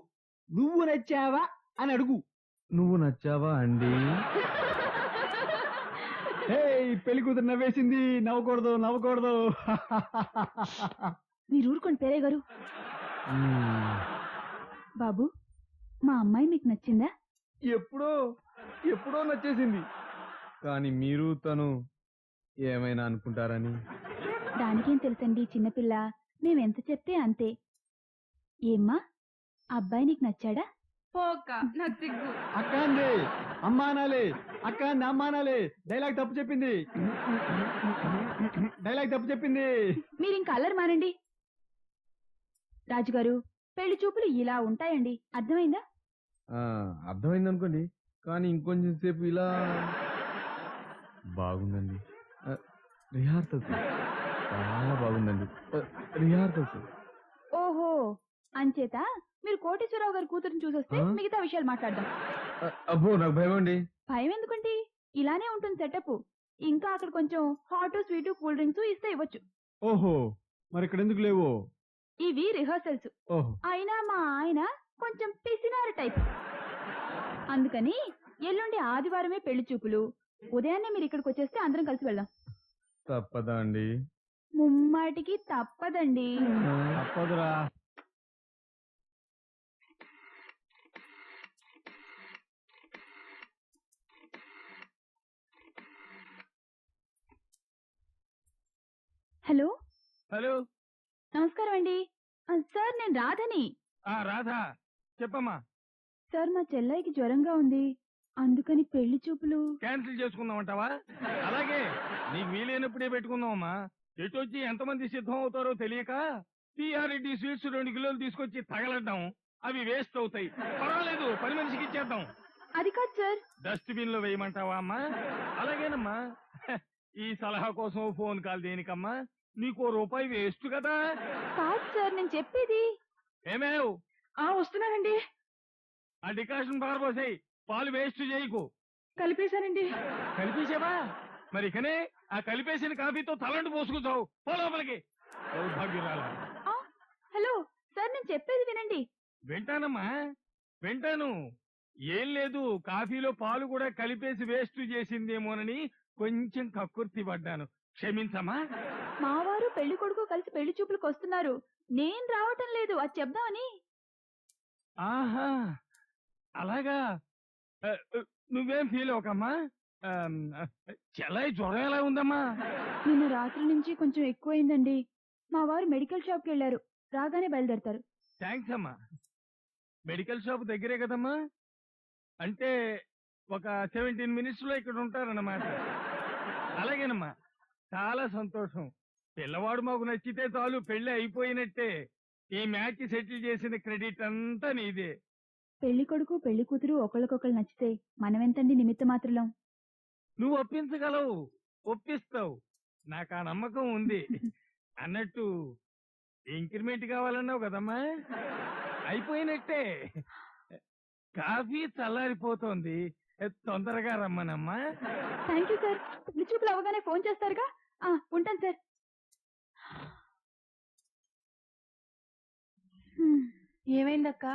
నువ్వు నచ్చావా అని అడుగు. నువ్వు నచ్చావా అండి? పెళ్లి కూతురు నవ్వేసింది. నవ్వకూడదు నవ్వకూడదు. మీరు ఊరుకోండి పేరయ్య గారు. మ్మ్. బాబు, మా అమ్మాయి మీకు నచ్చిందా? ఎప్పుడో ఎప్పుడో నచ్చేసింది. కానీ మీరు తను ఏమైనా అనుకుంటారని. దానికేం తెలుసండి చిన్నపిల్ల, మేమెంత చెప్తే అంతే. ఏమ్మా, అబ్బాయి నీకు నచ్చాడా? పోక నాకు సిగ్గు. అక్క అంది అమ్మానాలే, అక్క అంది అమ్మానాలే. డైలాగ్ తప్పు చెప్పింది. డైలాగ్ తప్పు చెప్పింది. మీరు ఇంకా అల్లరి మానండి. రాజుగారు, పెళ్లి చూపులు ఇలా ఉంటాయండి, అర్థమైందా? అర్థమైంది అనుకోండి. కానీ ఇంకొంచెం సేపు ఇలా బాగుందండి. రిహార్సల్స్ చాలా బాగుందండి. రిహార్సల్స్. ఓహో, అంచేత మీరు కోటేశ్వరరావు గారి కూతురుని చూసొస్తే ఆ? మిగతా విషయాలు మాట్లాడదాం. అబ్బో నాకు భయం అండి. భయం ఎందుకండి, ఇలానే ఉంటుంది సెటప్. ఇంకా అక్కడ కొంచెం హాట్ స్వీట్ కూల్ డ్రింక్స్ ఇస్తే ఇవ్వచ్చు. ఓహో, మరి ఇక్కడ ఎందుకు లేవు? ఇవి రిహర్సల్స్. ఓహో, అయినా మా ఆయన కొంచెం పిసినారి టైప్. అందుకని ఎల్లుండి ఆదివారమే పెళ్లి చూపులు. ఉదయాన్నే మీరు ఇక్కడికి వచ్చేస్తే అందరం కలిసి వెళ్దాం. తప్పదా అండి? ముమ్మాటికి తప్పదండి. తప్పదురా. Hello, hello. నమస్కారం అండి. సార్, నేను రాధని. రాధా, చెప్పమ్మా. సార్, మా చెల్లైకి జ్వరంగా ఉంది, అందుకని పెళ్లి చూపులు. క్యాన్సిల్ చేసుకుందామంటావా? అలాగే, నీకు వీలైనప్పుడే పెట్టుకుందామమ్మా. ఎటొచ్చి ఎంతమంది సిద్ధం అవుతారో తెలియక టీఆర్ఎడ్డి స్వీట్స్ 2 కిలోలు తీసుకొచ్చి తగలడ్డాం. అవి వేస్ట్ అవుతాయి. పర్వాలేదు, పని మనిషికి ఇచ్చేద్దాం. అది కాదు సార్. డస్ట్బిన్ లో వేయమంటావా అమ్మా? అలాగేనమ్మా. ఈ సలహా కోసం ఫోన్ కాల్ దేనికమ్మా? నీకో రూపాయి వేస్ట్ కదా. కాదు సార్, నేను చెప్పేది. ఏమేవ్, వస్తున్నానండి. ఆ డికాషన్ పారబోసాయి. పాలు వేస్ట్ చేయకు. కలిపేశానండి. కలిపేసావా? మరి ఇకనే ఆ కలిపేసిన కాఫీతో తలంటు పోసుకుంటావు. పో లోపలికి. దౌర్భాగ్యురాలా. హలో సార్, నేను చెప్పేది వినండి. వింటానమ్మా, వింటాను. ఏం లేదు, కాఫీలో పాలు కూడా కలిపేసి వేస్ట్ చేసిందేమోనని కొంచెం కక్కుర్తి పడ్డాను. క్షమించమ్మా. మావారు పెళ్లి కొడుకు కలిసి పెళ్లి చూపులకు వస్తున్నారు. నేను రావటం లేదు, అది చెప్దామని. ఆహా, అలాగా. నువ్వేం ఫీల్ అవకమ్మా. చెల్లై జ్వరం ఎలా ఉందమ్మా? నిన్న రాత్రి నుంచి కొంచెం ఎక్కువైందండి. మా వారు మెడికల్ షాప్కి వెళ్లారు, రాగానే బయలుదేరతారు. థ్యాంక్స్ అమ్మా. మెడికల్ షాప్ దగ్గరే కదమ్మా? అంటే ఒక 17 మినిట్స్ లో ఇక్కడ ఉంటారన్నమాట. అలాగేనమ్మా, చాలా సంతోషం. పిల్లవాడు మాకు నచ్చితే చాలు, పెళ్లి అయిపోయినట్టే. ఈ మ్యాచ్ సెటిల్ చేసిన క్రెడిట్ అంతా నీదే. పెళ్లి కొడుకు పెళ్లి కూతురు ఒకళ్ళకొకళ్ళు నచ్చితే మనమెంతండి నిమిత్త మాత్రులం. నువ్వు ఒప్పించగలవు, ఒప్పిస్తావు. నాకు ఆ నమ్మకం ఉంది. అన్నట్టు ఇంక్రిమెంట్ కావాలన్నావు కదమ్మా? అయిపోయినట్టే. కాఫీ చల్లారిపోతోంది, తొందరగా రమ్మనమ్మా. Thank you sir. పెళ్లి చూపులు అవగానే ఫోన్ చేస్తారుగా. ఉంటాను సార్. ఏమైందక్క?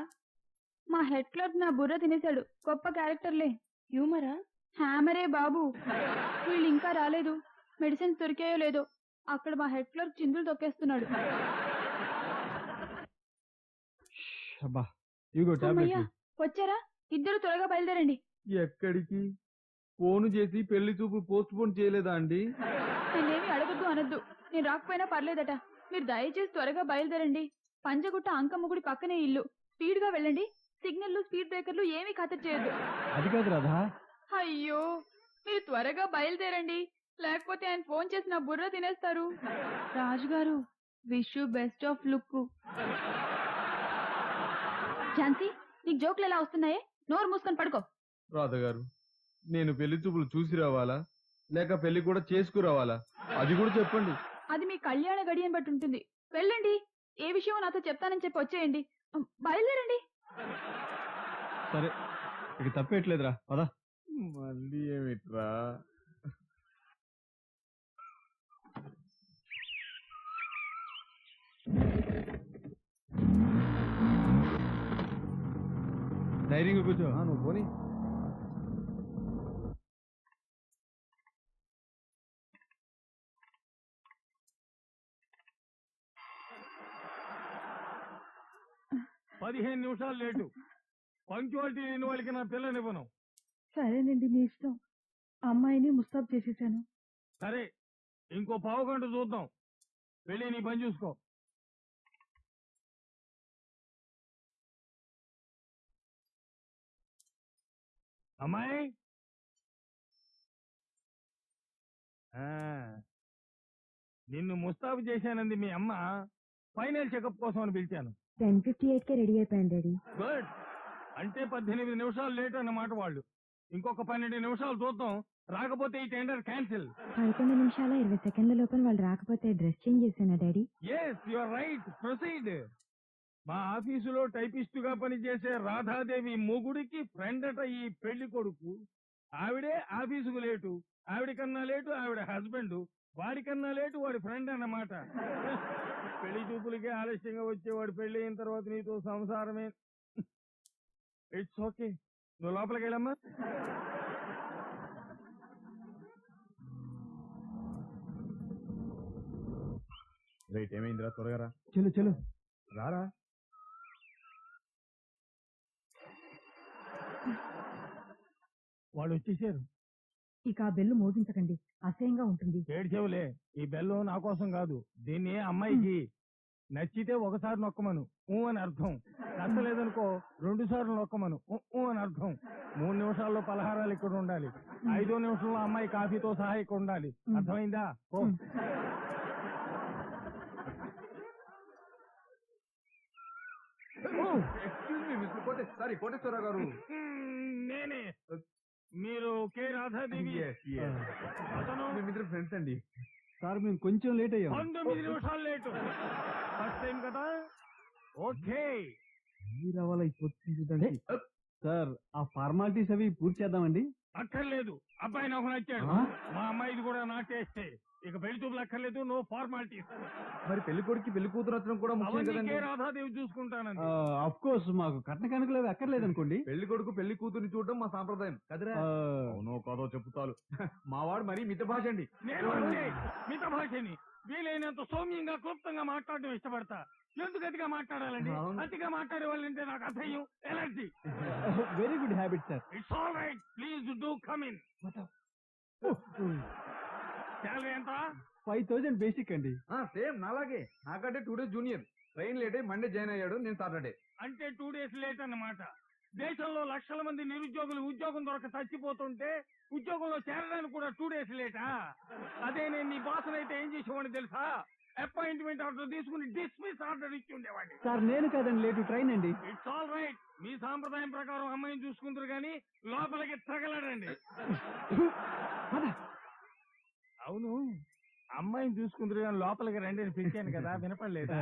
మా హెడ్ క్లర్క్ నా బుర్ర తినేశాడు. గొప్ప క్యారెక్టర్లే. హ్యూమరా? హ్యామరే బాబు. వీళ్ళు ఇంకా రాలేదు. మెడిసిన్స్ దొరికాయో లేదో. అక్కడ మా హెడ్ క్లర్క్ చిందులు తొక్కేస్తున్నాడు. అబ్బా, ఇదిగో అమ్మయ్య, టాబ్లెట్. వచ్చారా? ఇద్దరు త్వరగా బయలుదేరండి. ఎక్కడికి? ఫోను చేసి పెళ్లి చూపులు పోస్ట్ పోన్ చేయలేదా అండి? నేనేమి అడగద్దు అనొద్దు. నేను రాకపోయినా పర్లేదట. మీరు దయచేసి త్వరగా బయలుదేరండి. పంజగుట్ట అంకమ్మ గుడి పక్కనే ఇల్లు. స్పీడ్ గా వెళ్ళండి. సిగ్నల్లు, స్పీడ్ బ్రేకర్లు ఏమీ ఖాతరు చేయొద్దు. అది కాదు రాధా. అయ్యో, మీరు త్వరగా బయలుదేరండి, లేకపోతే ఆయన ఫోన్ చేసి నా బుర్ర తినేస్తారు. రాజుగారు, wish you best of look. Jhansi, నీకు జోకులు ఎలా వస్తున్నాయే? నోరు మూసుకొని పడుకో. రాధగారు, నేను పెళ్లి చూపులు చూసి రావాలా లేక పెళ్లి కూడా చేసుకురావాలా అది కూడా చెప్పండి. అది మీ కళ్యాణ గడియని బట్టి ఉంటుంది. వెళ్ళండి, ఏ విషయం నాతో చెప్తానని చెప్పి వచ్చేయండి. బయలుదేరండి. సరే, ఇక తప్పేట్లేదురా పదా. మళ్ళీ ఏమిట్రా? ధైర్యంగా కూర్చో. నువ్వు పోనీ. పదిహేను నిమిషాలు లేటు. పంక్చువాలిటీ లేని వాళ్ళకి నా పిల్లనివ్వను. సరేనండి, మీ ఇష్టం. అమ్మాయిని ముస్తాబ్ చేసేసాను. సరే, ఇంకో పావు గంట చూద్దాం. వెళ్ళి నీ పని చూసుకో. అమ్మాయి, నిన్ను ముస్తాబు చేశానంది మీ అమ్మ. ఫైనల్ చెకప్ కోసం అని పిలిచాను. 10:58 రెడీ అయిపోయింది డాడీ. గుడ్. అంటే 18 నిమిషాలు లేట్ అన్నమాట వాళ్ళు. ఇంకొక 12 నిమిషాలు చూద్దాం. రాకపోతే ఈ టెండర్ క్యాన్సిల్. 11 నిమిషాల 20 సెకండ్ల లోపల వాళ్ళు రాకపోతే డ్రెస్ చేంజ్ చేసానా daddy? Yes, you are right. Proceed. మా ఆఫీసులో టైపిస్ట్ గా పనిచేసే రాధాదేవి మొగుడికి ఫ్రెండ్ అట ఈ పెళ్లి కొడుకు. ఆవిడే ఆఫీసుకు లేటు. ఆవిడ కన్నా లేటు ఆవిడ హస్బెండ్. వాడి కన్నా లేటు వాడి ఫ్రెండ్ అన్నమాట. పెళ్లి చూపులకే ఆలస్యంగా వచ్చేవాడు పెళ్లి అయిన తర్వాత నీతో సంసారమే. ఇట్స్ ఓకే, నువ్వు లోపలికి వెళ్ళమ్మా. రైట్, ఏమైందిరా? త్వరగా రా. చెలు చెలు. రారా. వాళ్ళు వచ్చేసారు. ఇక ఆ బెల్లు మోగించకండి, అసహ్యంగా ఉంటుంది. ఏడ్చేవులే, ఈ బెల్లం నా కోసం కాదు. దీన్ని అమ్మాయికి నచ్చితే ఒకసారి నొక్కమను ఊ అని అర్థం. నచ్చలేదనుకో 2 సార్లు నొక్కమను ఊ అని అర్థం. 3 నిమిషాల్లో పలహారాలు ఇక్కడ ఉండాలి. 5వ నిమిషంలో అమ్మాయి కాఫీతో సహా ఇక్కడ ఉండాలి. అర్థమైందా? ఓ కోటేశ్వరరావు గారు. నేనే. మీరు కే రాధాదేవి. అతను ఫ్రెండ్స్ అండి. సార్ మేము కొంచెం లేట్ అయ్యాం. 19 నిమిషాలు లేటు. ఫస్ట్ టైం కదా. ఓకే, రావాలా సార్? ఆ ఫార్మాలిటీస్ అవి పూర్తి చేద్దామండి. అక్కర్లేదు. అబ్బాయి నాకు నచ్చాడు. మా అమ్మాయిది కూడా నా టేస్టే. ఇక పెళ్లి చూపులు అక్కర్లేదు. No formalities. మరి పెళ్లి కొడుకు పెళ్లి కూతురు అతను కూడా ముఖ్యం అవన్నీ కదండి. కే రాధాదేవి చూసుకుంటానండి. అఫ్ కోర్స్ మాకు కట్న కానుకలు అవి అక్కర్లేదు అనుకోండి. పెళ్లి కొడుకు పెళ్లి కూతురుని చూడడం మా సాంప్రదాయం కదరా. అవునో కాదో చెప్పుతాలు. మావాడు మరి మిత భాష అండి. నేను అంటే మిత భాషని వీలైనంత సౌమ్యంగా క్లుప్తంగా మాట్లాడడం ఇష్టపడతా. ఎందుకు అతిగా మాట్లాడాలండి? అవును. అతిగా మాట్లాడే వాళ్ళంటే నాకు అసహ్యం, allergy. Very good habit sir. It's all right, please do come in. Salary ఎంత? 5000 బేసిక్ అండి. సేమ్ నాలాగే. నాకంటే 2 days జూనియర్. ట్రైన్ లేట్ అయ్యి మండే జాయిన్ అయ్యాడు. నేను సాటర్డే. అంటే 2 days లేట్ అన్నమాట. దేశంలో లక్షల మంది నిరుద్యోగులు ఉద్యోగం దొరక చచ్చిపోతుంటే ఉద్యోగంలో చేరడానికి కూడా 2 days లేటా? అదే నేను నీ బాస్ అయితే ఏం చేసేవాడిని తెలుసా? అపాయింట్మెంట్ ఆర్డర్ తీసుకుని డిస్మిస్ ఆర్డర్ ఇచ్చి ఉండేవాడిని. సార్ నేను కాదండి లేటు, ట్రైన్ అండి. It's all right. మీ సాంప్రదాయం ప్రకారం అమ్మాయిని చూసుకుంటారు కానీ లోపలికి తగలడండి. అవును, అమ్మాయిని చూసుకుందరు కానీ లోపలికి రండి అని పిలిచాను కదా, వినపడలేదా?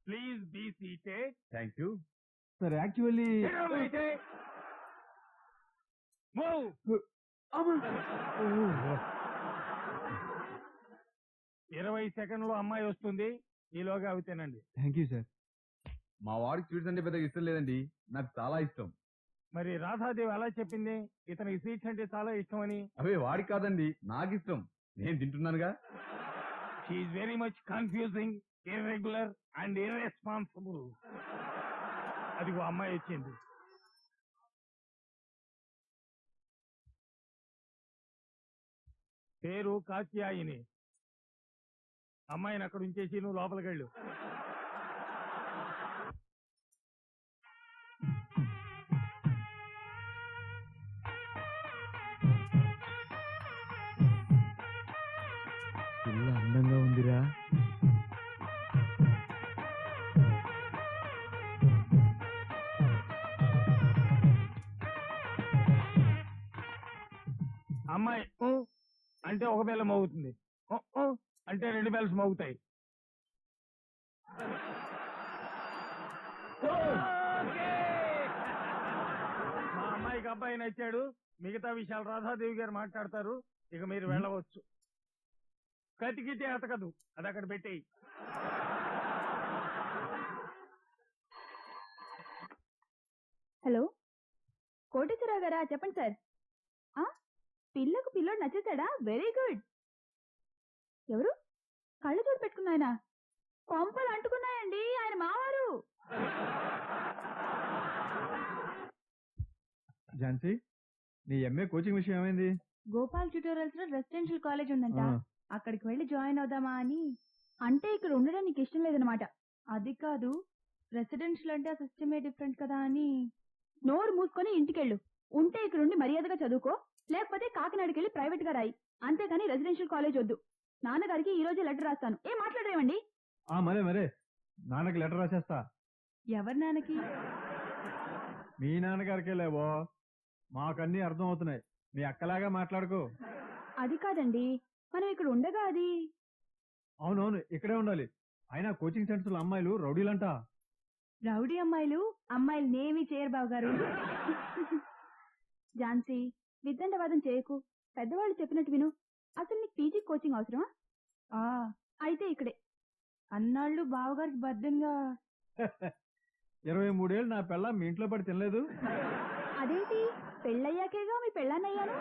Please be seated. Thank you. Sir actually 20 సెకండ్లో అమ్మాయి వస్తుంది. ఈలోగా అవి తినండి. Thank you sir. మా వాడికి స్వీట్స్ అంటే పెద్దగా ఇష్టం లేదండి. నాకు చాలా ఇష్టం. మరి రాధాదేవి అలా చెప్పింది ఇతనికి స్వీట్స్ అంటే చాలా ఇష్టం అని. అవే వాడికి కాదండి, నాకు ఇష్టం. నేను తింటున్నానుగా. She's very much confusing, irregular and irresponsible. అదిగో అమ్మాయి వచ్చింది. పేరు కాత్యాయిని. అమ్మాయిని అక్కడ ఉంచేసి నువ్వు లోపలికి వెళ్ళు. పిల్ల అందంగా ఉందిరా. అమ్మాయి ఊ అంటే ఒక బెల్ల మోగుతుంది, ఊ ఊ అంటే 2 బెల్స్ మోగుతాయి. ఓకే! మా అమ్మాయికి అబ్బాయి నచ్చాడు. మిగతా విషయాలు రాధాదేవి గారు మాట్లాడతారు. ఇక మీరు వెళ్ళవచ్చు. కతికితే అతకదు, అది అక్కడ పెట్టేయి. హలో, కోటేశ్వరరావు గారా? చెప్పండి సార్. పిల్లకు పిల్లోడు నచ్చేసాడా? Very good. ఎవరు? కళ్ళు చూడు పెట్టుకున్న ఆయన? కొంపలు అంటుకున్నాయండి, ఆయన మావారు. ఝాన్సీ, నీ ఎంఏ కోచింగ్ విషయం ఏమైంది? గోపాల్ ట్యూటోరియల్స్ లో రెసిడెన్షియల్ కాలేజ్ ఉందంట, ఆ, అక్కడికి వెళ్ళి జాయిన్ అవుదామా అని. అంటే ఇక్కడ ఉండడం నీకు ఇష్టం లేదనమాట. అది కాదు, రెసిడెన్షియల్ అంటే ఆ సిస్టమే డిఫరెంట్ కదా అని. నోరు మూసుకొని ఇంటికెళ్ళు. ఉంటే ఇక్కడ ఉండి మర్యాదగా చదువుకో, లేకపోతే కాకినాడకి వెళ్ళి ప్రైవేట్ గా రాయి. అంతేగాని రెసిడెన్షియల్ కాలేజ్ వద్దు. నాన్నగారికి ఈ రోజే లెటర్ రాస్తాను. ఏం మాట్లాడరేమండి? మరే నాన్నకి లెటర్ రాసేస్తా. ఎవరి నాన్నకి? మీ నాన్నగారికే లేవో, మాకన్నీ అర్థం అవుతున్నాయి. మీ అక్కలాగా మాట్లాడుకో. అది కాదండి, మనం ఇక్కడ ఉండగా అది. అవునవును, ఇక్కడే ఉండాలి. అయినా కోచింగ్ సెంటర్స్ లో అమ్మాయిలు రౌడీలంట. రౌడీ అమ్మాయిలు అమ్మాయిలు నేమి చేయరు బావ గారు. ఝాన్సీ, విద్దండవాదం చేయకు. పెద్దవాళ్ళు చెప్పినట్టు విను. అసలు నీకు పీజీ కోచింగ్ అవసరమా? ఆ అయితే ఇక్కడే. అన్నాళ్ళు బావగారికి బద్దెన్గా. 23 ఏళ్ళు నా పెళ్ళ మీ ఇంట్లో పడి తినలేదు. అదేంటి, పెళ్ళయ్యాకేగా మీ పెళ్ళాన్నయ్యాను.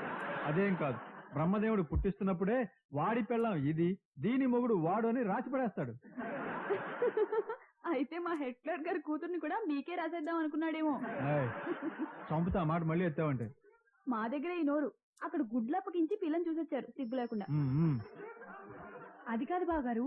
అదేం కాదు, బ్రహ్మదేవుడు పుట్టిస్తున్నప్పుడే వాడి పెళ్ళం ఇది, దీని మొగుడు వాడు అని రాసి పడేస్తాడు. అయితే మా హెడ్ క్లర్క్ గారి కూతుర్ని కూడా మీకే రాసేద్దాం అనుకున్నాడేమో. ఏయ్, చంపుతా మాట మళ్ళీ ఎత్తావంటే. మా దగ్గర ఈ నోరు. అక్కడ గుడ్లప్పకించి పిల్లని చూసొచ్చారు సిగ్గు లేకుండా. ఉమ్, ఉమ్. అది కాదు బావగారు,